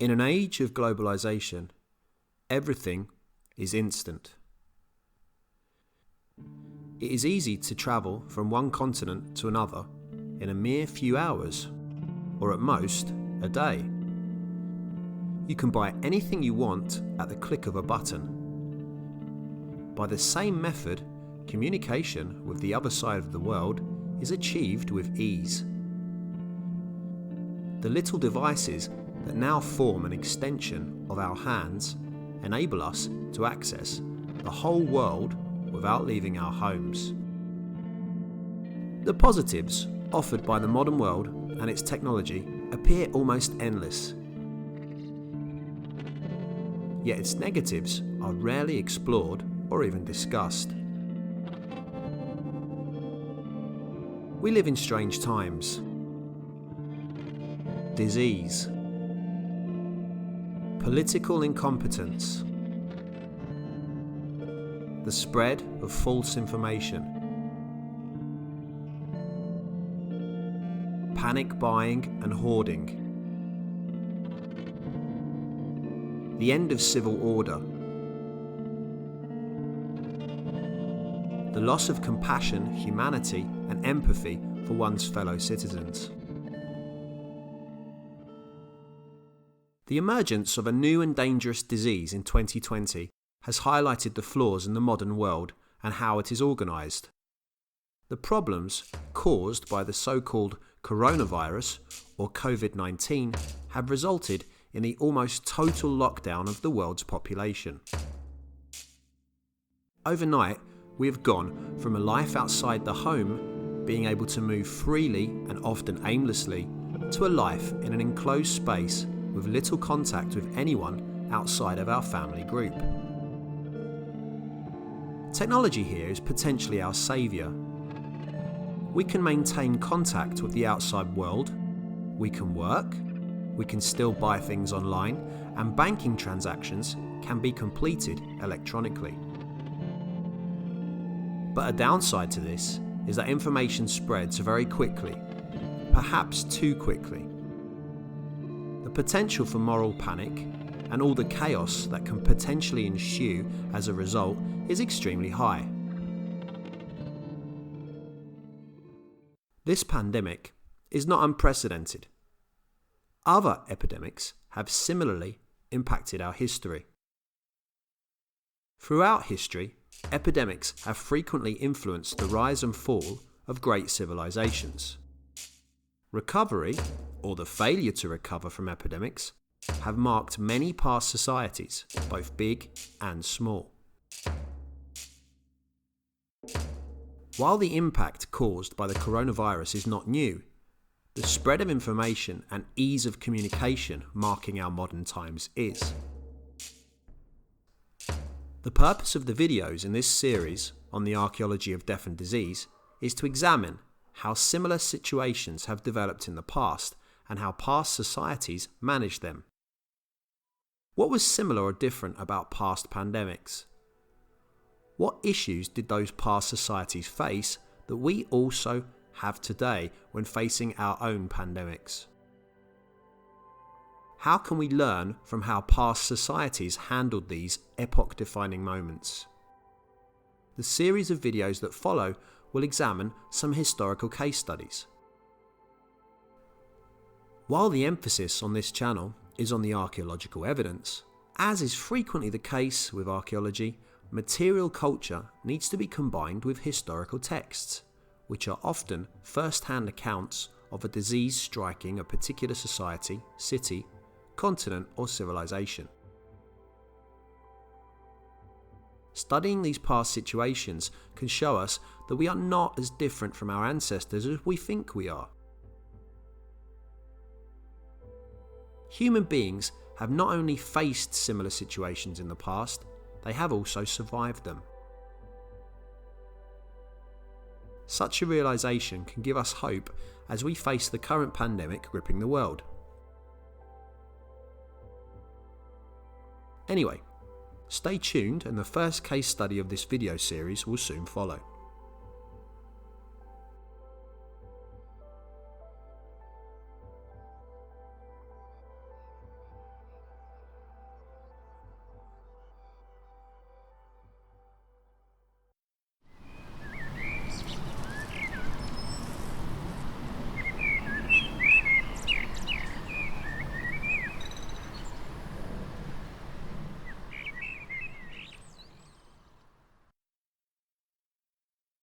In an age of globalization, everything is instant. It is easy to travel from one continent to another in a mere few hours, or at most, a day. You can buy anything you want at the click of a button. By the same method, communication with the other side of the world is achieved with ease. The little devices that now form an extension of our hands enable us to access the whole world without leaving our homes. The positives offered by the modern world and its technology appear almost endless. Yet its negatives are rarely explored or even discussed. We live in strange times. Disease, political incompetence, the spread of false information, panic buying and hoarding, the end of civil order, the loss of compassion, humanity, and empathy for one's fellow citizens. The emergence of a new and dangerous disease in 2020 has highlighted the flaws in the modern world and how it is organised. The problems caused by the so-called coronavirus, or COVID-19, have resulted in the almost total lockdown of the world's population. Overnight, we have gone from a life outside the home, being able to move freely and often aimlessly, to a life in an enclosed space with little contact with anyone outside of our family group. Technology here is potentially our saviour. We can maintain contact with the outside world, we can work, we can still buy things online, and banking transactions can be completed electronically. But a downside to this is that information spreads very quickly, perhaps too quickly. The potential for moral panic and all the chaos that can potentially ensue as a result is extremely high. This pandemic is not unprecedented. Other epidemics have similarly impacted our history. Throughout history, epidemics have frequently influenced the rise and fall of great civilizations. Recovery, or the failure to recover from epidemics, have marked many past societies, both big and small. While the impact caused by the coronavirus is not new, the spread of information and ease of communication marking our modern times is. The purpose of the videos in this series on the archaeology of death and disease is to examine how similar situations have developed in the past and how past societies managed them. What was similar or different about past pandemics? What issues did those past societies face that we also have today when facing our own pandemics? How can we learn from how past societies handled these epoch-defining moments? The series of videos that follow will examine some historical case studies. While the emphasis on this channel is on the archaeological evidence, as is frequently the case with archaeology, material culture needs to be combined with historical texts, which are often first-hand accounts of a disease striking a particular society, city, continent, or civilization. Studying these past situations can show us that we are not as different from our ancestors as we think we are. Human beings have not only faced similar situations in the past, they have also survived them. Such a realization can give us hope as we face the current pandemic gripping the world. Anyway, stay tuned and the first case study of this video series will soon follow.